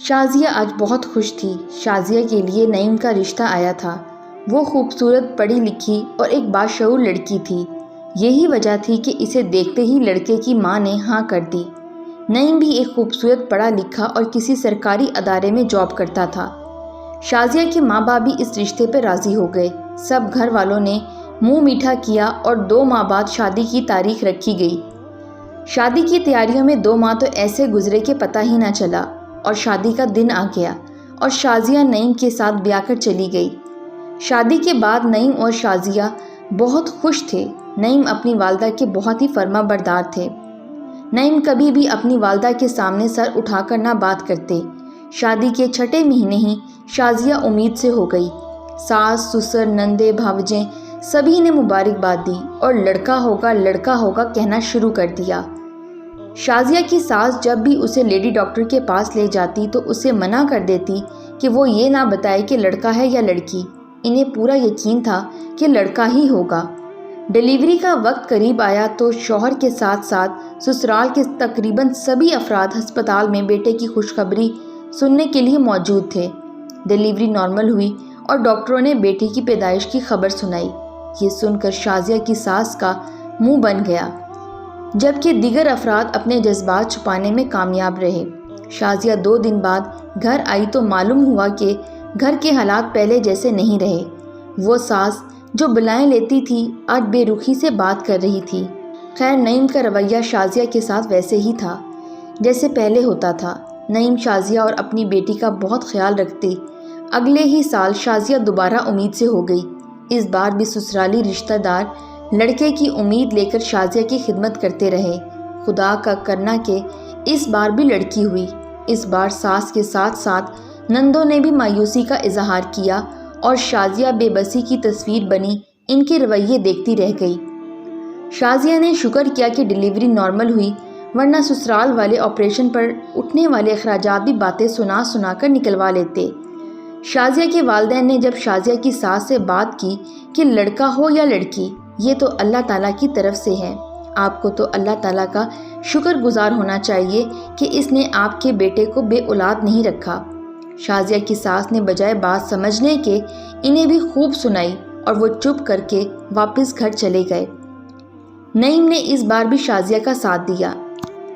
شازیہ آج بہت خوش تھی۔ شازیہ کے لیے نعیم کا رشتہ آیا تھا۔ وہ خوبصورت، پڑھی لکھی اور ایک باشعور لڑکی تھی۔ یہی وجہ تھی کہ اسے دیکھتے ہی لڑکے کی ماں نے ہاں کر دی۔ نعیم بھی ایک خوبصورت، پڑھا لکھا اور کسی سرکاری ادارے میں جاب کرتا تھا۔ شازیہ کے ماں باپ بھی اس رشتے پر راضی ہو گئے۔ سب گھر والوں نے منہ میٹھا کیا اور 2 ماہ بعد شادی کی تاریخ رکھی گئی۔ شادی کی تیاریوں میں 2 ماہ تو ایسے گزرے کہ پتہ ہی نہ چلا، اور شادی کا دن آ گیا اور شازیہ نعیم کے ساتھ بیاہ کر چلی گئی۔ شادی کے بعد نعیم اور شازیہ بہت خوش تھے۔ نعیم اپنی والدہ کے بہت ہی فرما بردار تھے۔ نعیم کبھی بھی اپنی والدہ کے سامنے سر اٹھا کر نہ بات کرتے۔ شادی کے 6 مہینے ہی شازیہ امید سے ہو گئی۔ ساس، سسر، نندے، بھاوجیں سبھی نے مبارکباد دی اور لڑکا ہوگا کہنا شروع کر دیا۔ شازیہ کی ساس جب بھی اسے لیڈی ڈاکٹر کے پاس لے جاتی تو اسے منع کر دیتی کہ وہ یہ نہ بتائے کہ لڑکا ہے یا لڑکی۔ انہیں پورا یقین تھا کہ لڑکا ہی ہوگا۔ ڈیلیوری کا وقت قریب آیا تو شوہر کے ساتھ ساتھ سسرال کے تقریباً سبھی افراد ہسپتال میں بیٹے کی خوشخبری سننے کے لیے موجود تھے۔ ڈیلیوری نارمل ہوئی اور ڈاکٹروں نے بیٹی کی پیدائش کی خبر سنائی۔ یہ سن کر شازیہ کی ساس کا منہ بن گیا، جبکہ دیگر افراد اپنے جذبات چھپانے میں کامیاب رہے۔ شازیہ 2 دن بعد گھر آئی تو معلوم ہوا کہ گھر کے حالات پہلے جیسے نہیں رہے۔ وہ ساس جو بلائیں لیتی تھی آج بے رخی سے بات کر رہی تھی۔ خیر، نعیم کا رویہ شازیہ کے ساتھ ویسے ہی تھا جیسے پہلے ہوتا تھا۔ نعیم شازیہ اور اپنی بیٹی کا بہت خیال رکھتے۔ اگلے ہی سال شازیہ دوبارہ امید سے ہو گئی۔ اس بار بھی سسرالی رشتہ دار لڑکے کی امید لے کر شازیہ کی خدمت کرتے رہے۔ خدا کا کرنا کہ اس بار بھی لڑکی ہوئی۔ اس بار ساس کے ساتھ ساتھ نندوں نے بھی مایوسی کا اظہار کیا اور شازیہ بے بسی کی تصویر بنی ان کے رویے دیکھتی رہ گئی۔ شازیہ نے شکر کیا کہ ڈیلیوری نارمل ہوئی، ورنہ سسرال والے آپریشن پر اٹھنے والے اخراجات بھی باتیں سنا کر نکلوا لیتے۔ شازیہ کے والدین نے جب شازیہ کی ساس سے بات کی کہ لڑکا ہو یا لڑکی، یہ تو اللہ تعالیٰ کی طرف سے ہے، آپ کو تو اللہ تعالیٰ کا شکر گزار ہونا چاہیے کہ اس نے آپ کے بیٹے کو بے اولاد نہیں رکھا۔ شازیہ کی ساس نے بجائے بات سمجھنے کے انہیں بھی خوب سنائی اور وہ چپ کر کے واپس گھر چلے گئے۔ نعیم نے اس بار بھی شازیہ کا ساتھ دیا۔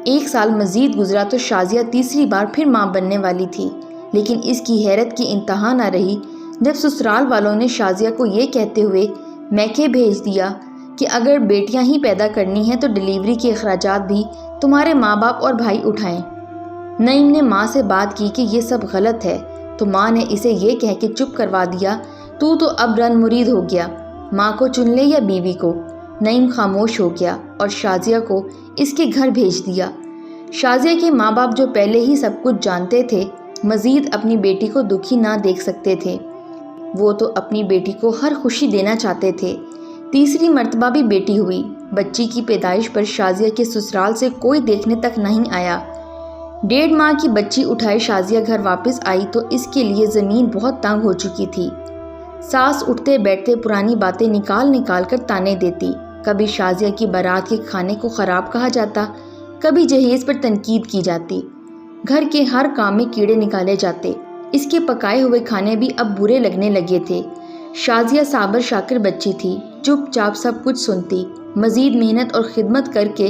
1 سال مزید گزرا تو شازیہ تیسری بار پھر ماں بننے والی تھی، لیکن اس کی حیرت کی انتہا نہ رہی جب سسرال والوں نے شازیہ کو یہ کہتے ہوئے میکے بھیج دیا کہ اگر بیٹیاں ہی پیدا کرنی ہیں تو ڈیلیوری کے اخراجات بھی تمہارے ماں باپ اور بھائی اٹھائیں۔ نعیم نے ماں سے بات کی کہ یہ سب غلط ہے تو ماں نے اسے یہ کہہ کے چپ کروا دیا، تو اب رن مرید ہو گیا، ماں کو چن لے یا بیوی کو۔ نعیم خاموش ہو گیا اور شازیہ کو اس کے گھر بھیج دیا۔ شازیہ کے ماں باپ جو پہلے ہی سب کچھ جانتے تھے، مزید اپنی بیٹی کو دکھی نہ دیکھ سکتے تھے۔ وہ تو اپنی بیٹی کو ہر خوشی دینا چاہتے تھے۔ تیسری مرتبہ بھی بیٹی ہوئی۔ بچی کی پیدائش پر شازیہ کے سسرال سے کوئی دیکھنے تک نہیں آیا۔ 1.5 ماہ کی بچی اٹھائے شازیہ گھر واپس آئی تو اس کے لیے زمین بہت تنگ ہو چکی تھی۔ ساس اٹھتے بیٹھتے پرانی باتیں نکال کر تانے دیتی۔ کبھی شازیہ کی بارات کے کھانے کو خراب کہا جاتا، کبھی جہیز پر تنقید کی جاتی۔ گھر کے ہر کام میں کیڑے نکالے جاتے۔ اس کے پکائے ہوئے کھانے بھی اب برے لگنے لگے تھے۔ شازیہ صابر شاکر بچی تھی، چپ چاپ سب کچھ سنتی، مزید محنت اور خدمت کر کے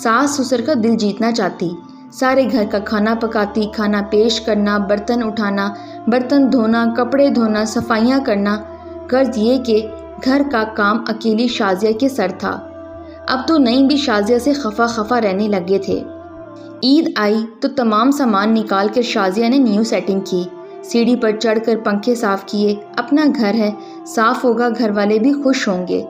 ساس سسر کا دل جیتنا چاہتی۔ سارے گھر کا کھانا پکاتی، کھانا پیش کرنا، برتن اٹھانا، برتن دھونا، کپڑے دھونا، صفائیاں کرنا۔ غرض یہ کہ گھر کا کام اکیلی شازیہ کے سر تھا۔ اب تو نعیم بھی شازیہ سے خفا رہنے لگے تھے۔ عید آئی تو تمام سامان نکال کر شازیہ نے نیو سیٹنگ کی، سیڑھی پر چڑھ کر پنکھے صاف کیے۔ اپنا گھر ہے، صاف ہوگا، گھر والے بھی خوش ہوں گے،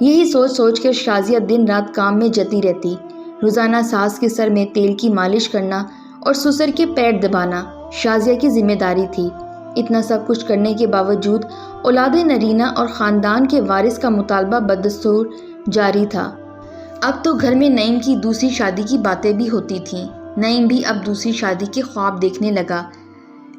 یہی سوچ کر شازیہ دن رات کام میں جتی رہتی۔ روزانہ ساس کے سر میں تیل کی مالش کرنا اور سسر کے پیر دبانا شازیہ کی ذمہ داری تھی۔ اتنا سب کچھ کرنے کے باوجود اولاد نرینہ اور خاندان کے وارث کا مطالبہ بدستور جاری تھا۔ اب تو گھر میں نعیم کی دوسری شادی کی باتیں بھی ہوتی تھیں۔ نعیم بھی اب دوسری شادی کے خواب دیکھنے لگا۔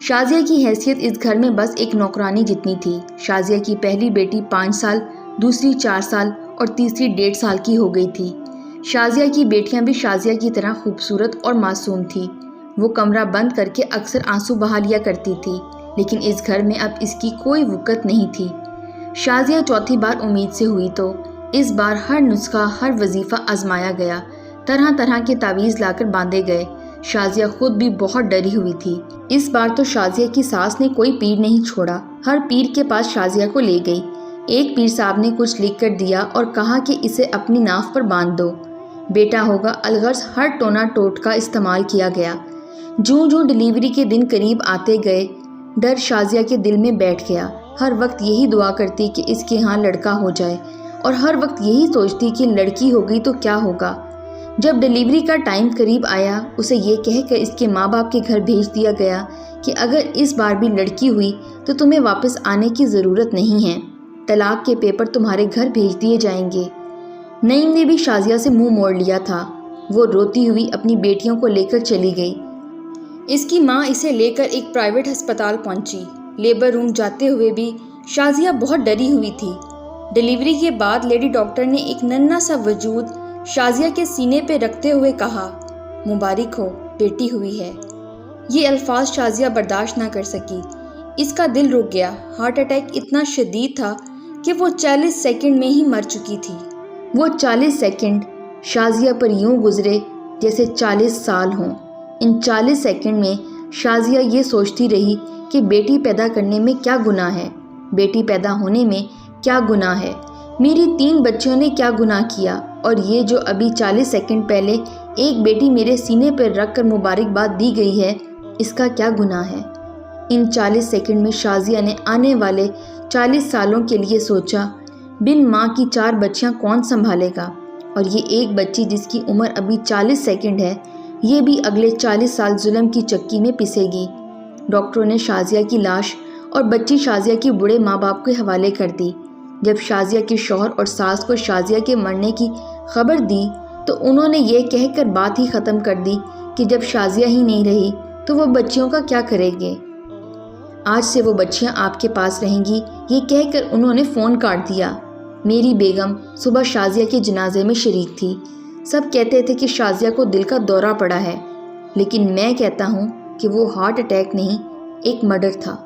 شازیہ کی حیثیت اس گھر میں بس ایک نوکرانی جتنی تھی۔ شازیہ کی پہلی بیٹی 5 سال، دوسری 4 سال اور تیسری 1.5 سال کی ہو گئی تھی۔ شازیہ کی بیٹیاں بھی شازیہ کی طرح خوبصورت اور معصوم تھیں۔ وہ کمرہ بند کر کے اکثر آنسو بہا لیا کرتی تھی، لیکن اس گھر میں اب اس کی کوئی وقت نہیں تھی۔ شازیہ چوتھی بار امید سے ہوئی تو اس بار ہر نسخہ، ہر وظیفہ آزمایا گیا، طرح طرح کے تعویذ لا کر باندھے گئے۔ شازیہ خود بھی بہت ڈری ہوئی تھی۔ اس بار تو شازیہ کی ساس نے کوئی پیر نہیں چھوڑا، ہر پیر کے پاس شازیہ کو لے گئی۔ ایک پیر صاحب نے کچھ لکھ کر دیا اور کہا کہ اسے اپنی ناف پر باندھ دو، بیٹا ہوگا۔ الغرض ہر ٹونا ٹوٹکا استعمال کیا گیا۔ جوں جوں ڈیلیوری کے دن قریب آتے گئے، ڈر شازیہ کے دل میں بیٹھ گیا۔ ہر وقت یہی دعا کرتی کہ اس کے ہاں لڑکا ہو جائے، اور ہر وقت یہی سوچتی کہ لڑکی ہو گئی تو کیا ہوگا۔ جب ڈیلیوری کا ٹائم قریب آیا، اسے یہ کہہ کر اس کے ماں باپ کے گھر بھیج دیا گیا کہ اگر اس بار بھی لڑکی ہوئی تو تمہیں واپس آنے کی ضرورت نہیں ہے، طلاق کے پیپر تمہارے گھر بھیج دیے جائیں گے۔ نعیم نے بھی شازیہ سے منہ موڑ لیا تھا۔ وہ روتی ہوئی اپنی بیٹیوں کو لے کر چلی گئی۔ اس کی ماں اسے لے کر ایک پرائیویٹ ہسپتال پہنچی۔ لیبر روم جاتے ہوئے بھی شازیہ بہت ڈری ہوئی تھی۔ ڈیلیوری کے بعد لیڈی ڈاکٹر نے ایک ننھا سا وجود شازیہ کے سینے پہ رکھتے ہوئے کہا، مبارک ہو، بیٹی ہوئی ہے۔ یہ الفاظ شازیہ برداشت نہ کر سکی۔ اس کا دل رک گیا۔ ہارٹ اٹیک اتنا شدید تھا کہ وہ 40 سیکنڈ میں ہی مر چکی تھی۔ وہ 40 سیکنڈ شازیہ پر یوں گزرے جیسے 40 سال ہوں۔ ان 40 سیکنڈ میں شازیہ یہ سوچتی رہی کہ بیٹی پیدا کرنے میں کیا گناہ ہے، بیٹی پیدا ہونے میں کیا گناہ ہے، میری 3 بچیوں نے کیا گناہ کیا، اور یہ جو ابھی 40 سیکنڈ پہلے ایک بیٹی میرے سینے پر رکھ کر مبارکباد دی گئی ہے، اس کا کیا گناہ ہے۔ ان 40 سیکنڈ میں شازیہ نے آنے والے 40 سالوں کے لیے سوچا، بن ماں کی 4 بچیاں کون سنبھالے گا، اور یہ ایک بچی جس کی عمر ابھی 40 سیکنڈ ہے، یہ بھی اگلے 40 سال ظلم کی چکی میں پسے گی۔ ڈاکٹروں نے شازیہ کی لاش اور بچی شازیہ کی بوڑھے ماں باپ کے حوالے کر دی۔ جب شازیہ کے شوہر اور ساس کو شازیہ کے مرنے کی خبر دی تو انہوں نے یہ کہہ کر بات ہی ختم کر دی کہ جب شازیہ ہی نہیں رہی تو وہ بچیوں کا کیا کریں گے۔ آج سے وہ بچیاں آپ کے پاس رہیں گی، یہ کہہ کر انہوں نے فون کاٹ دیا۔ میری بیگم صبح شازیہ کے جنازے میں شریک تھی۔ سب کہتے تھے کہ شازیہ کو دل کا دورہ پڑا ہے، لیکن میں کہتا ہوں کہ وہ ہارٹ اٹیک نہیں، ایک مرڈر تھا۔